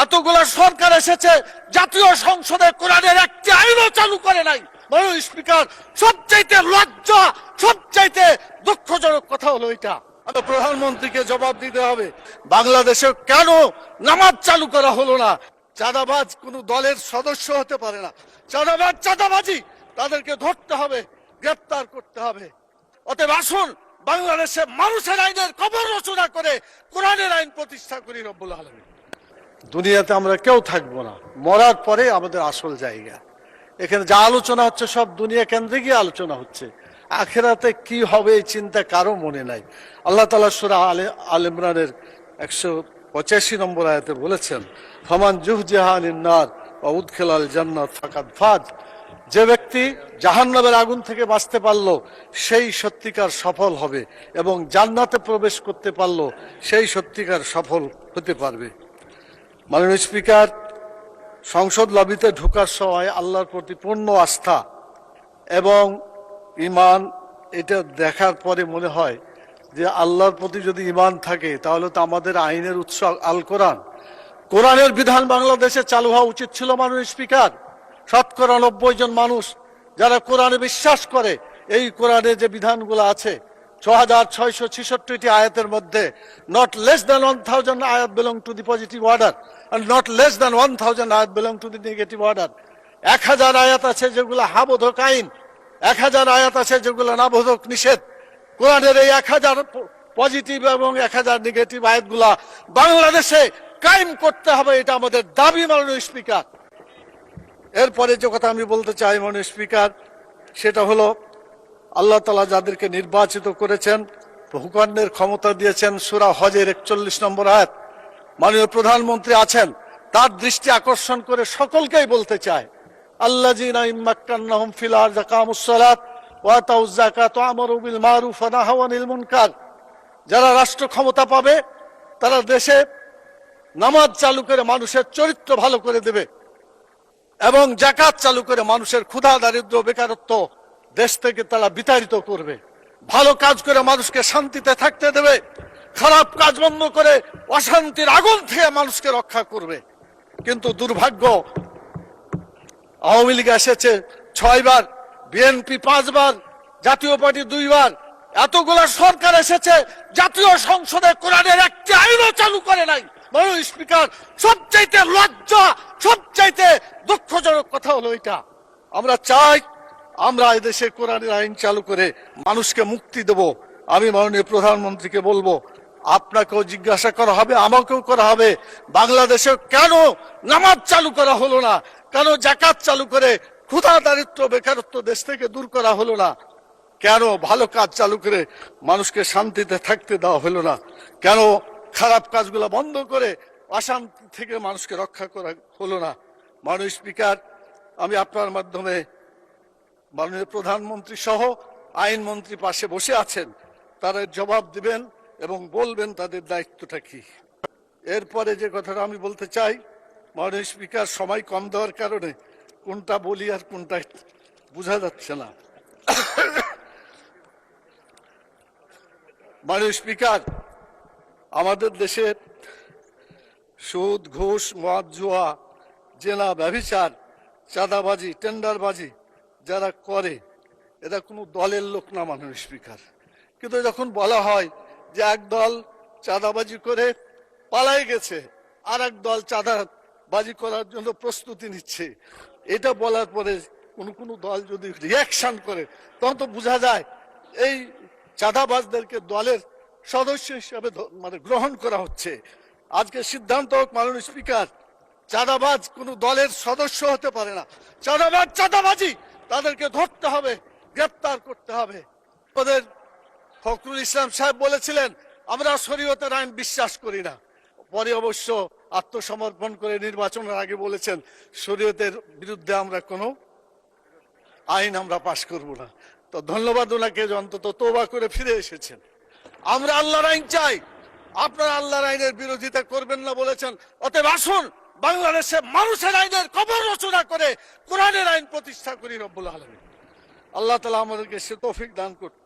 এতগুলা সরকার এসেছে, জাতীয় সংসদে কোরআনের একটি আইনও চালু করে নাই। মাননীয় স্পিকার, সবচাইতে লজ্জা, সবচাইতে দুঃখজনক কথা হলো এটা। প্রধানমন্ত্রীকে জবাব দিতে হবে, বাংলাদেশে কেন নামাজ চালু করা হলো না? চাঁদাবাজ কোন দলের সদস্য হতে পারে না। চাঁদাবাজ চাঁদাবাজি, তাদেরকে ধরতে হবে, গ্রেপ্তার করতে হবে। অতএব আসুন বাংলাদেশে মানুষের আইনের কবর রচনা করে কোরআনের আইন প্রতিষ্ঠা করি রব্বুল আলামিন। দুনিয়াতে আমরা কেউ থাকবো না, মরার পরে আমাদের আসল জায়গা। এখানে যা আলোচনা হচ্ছে সব দুনিয়া কেন্দ্রিকই আলোচনা হচ্ছে। আখিরাতে কি হবে এই চিন্তা কারো মনে নাই। আল্লাহ তাআলা সূরা আলে ইমরানের 185 নম্বর আয়াতে বলেছেন, ফামান জুহজিহা আনিন নার ওয়া উদখিলাল জান্নাত ফাকাদ ফাজ। যে ব্যক্তি জাহান্নামের আগুন থেকে বাঁচতে পারলো সেই সত্যিকার সফল হবে, এবং জান্নাতে প্রবেশ করতে পারলো সেই সত্যিকার সফল হতে পারবে। মাননীয় স্পিকার, সংসদ লবিতে ঢোকার সময় আল্লাহর প্রতি পূর্ণ আস্থা এবং ঈমান, এটা দেখার পরে মনে হয় যে আল্লাহর প্রতি যদি ঈমান থাকে তাহলে তো আমাদের আইনের উৎস আল কোরআন। কোরআনের বিধান বাংলাদেশে চালু হওয়া উচিত ছিল। মাননীয় স্পিকার, 90% জন মানুষ যারা কোরআনে বিশ্বাস করে, এই কোরআনে যে বিধানগুলো আছে 6666টি আয়াতের মধ্যে not less than 1000 ayat belong to the positive order and not less than 1000 ayat belong to the negative order। 1000 আয়াত আছে যেগুলো হাবোধক আইন, 1000 আয়াত আছে যেগুলো নাবোধক নিষেধ। কোরআনের এই 1000 পজিটিভ এবং 1000 নেগেটিভ আয়াতগুলা বাংলাদেশে কায়েম করতে হবে, এটা আমাদের দাবি। মাননীয় স্পিকার, এরপরে যে কথা আমি বলতে চাই মাননীয় স্পিকার, সেটা হলো আল্লাহ তাআলা যাদেরকে নির্বাচিত করেছেন, হুকুমের ক্ষমতা দিয়েছেন, সূরা হজের 41 নম্বর আয়াত। মাননীয় প্রধানমন্ত্রী আছেন, তার দৃষ্টি আকর্ষণ করে সকলকেই বলতে চায়, আল্লাযীনা ইম্মাক্কান্নাহুম ফিল আরদি আকামুস সালাত ওয়া আতাউয যাকাত ওয়া আমারু বিল মারুফ ওয়া নাহাউ আনিল মুনকার। যারা রাষ্ট্র ক্ষমতা পাবে তারা দেশে নামাজ চালু করে মানুষের চরিত্র ভালো করে দেবে, এবং যাকাত চালু করে মানুষের ক্ষুধা, দারিদ্র, বেকারত্ব দেশ থেকে তারা বিতাড়িত করবে। ভালো কাজ করে মানুষকে শান্তিতে থাকতে দেবে, খারাপ কাজ বন্ধ করে অশান্তির আগুন থেকে মানুষকে রক্ষা করবে। কিন্তু দুর্ভাগ্য, আওয়ামী লীগ এসেছে 6 বার, বিএনপি 5 বার, জাতীয় পার্টি 2 বার। এতগুলা সরকার এসেছে, জাতীয় সংসদে কোরআনের একটি আইনও চালু করে নাই। মাননীয় স্পিকার, সবচাইতে লজ্জা, সবচাইতে দুঃখজনক কথা হলো এটা। আমরা চাই আমরা এই দেশে কোরআনের আইন চালু করে মানুষকে মুক্তি দেব। আমি মাননীয় প্রধানমন্ত্রীকে বলবো, আপনাকেও জিজ্ঞাসা করা হবে, আমাকেও করা হবে, বাংলাদেশে কেন নামাজ চালু করা হলো না? কেন যাকাত চালু করে ক্ষুধা, দারিদ্র, বেকারত্ব দেশ থেকে দূর করা হলো না? কেন ভালো কাজ চালু করে মানুষকে শান্তিতে থাকতে দেওয়া হলো না? কেন খারাপ কাজগুলো বন্ধ করে অশান্তি থেকে মানুষকে রক্ষা করা হলো না? মাননীয় স্পিকার, আমি আপনার মাধ্যমে মাননীয় প্রধানমন্ত্রী সহ আইনমন্ত্রী পাশে বসে আছেন, তারা জবাব দিবেন এবং বলবেন তাদের দায়িত্বটা কি। এরপরে যে কথাটা আমি বলতে চাই, মাননীয় স্পিকার, সময় কম দেওয়ার কারণে কোনটা বলি আর কোনটা বোঝা যাচ্ছে না। মাননীয় স্পিকার, আমাদের দেশের সুদ, ঘুষ, মদ, জুয়া, জেনা, ব্যভিচার, চাঁদাবাজি, টেন্ডারবাজি যারা করে, এরা কোনো দলের লোক না মাননীয় স্পিকার। কিন্তু যখন বলা হয় যে এক দল চাঁদাবাজি করে পালাই গেছে, আর এক দল চাঁদাবাজি করার জন্য প্রস্তুতি নিচ্ছে, এটা বলার পরে কোনো দল যদি রিয়াকশন করে, তখন তো বোঝা যায় এই চাঁদাবাজদেরকে দলের সদস্য হিসাবে গ্রহণ করা হচ্ছে। আজকে সিদ্ধান্ত হোক মাননীয় স্পিকার, চাঁদাবাজ কোনো দলের সদস্য হতে পারে না। চাঁদাবাজ চাঁদাবাজি, তাদেরকে ধরতে হবে, গ্রেপ্তার করতে হবে। ওদের ফখরুল ইসলাম সাহেব বলেছিলেন, আমরা শরীয়তের আইন বিশ্বাস করি না। পরে অবশ্য আত্মসমর্পণ করে নির্বাচনের আগে বলেছেন, শরীয়তের বিরুদ্ধে আমরা কোনো আইন আমরা পাশ করব না। তো ধন্যবাদ ওনাকে, অন্তত তওবা করে ফিরে এসেছেন। আমরা আল্লাহর আইন চাই, আপনারা আল্লাহর আইনের বিরোধিতা করবেন না বলেছেন। অতএব আসুন বাংলাদেশে মানুষের আইনের কবর রচনা করে কোরআনের আইন প্রতিষ্ঠা করি রব্বুল আলামিন। আল্লাহ তাআলা আমাদেরকে সে তৌফিক দান করুন।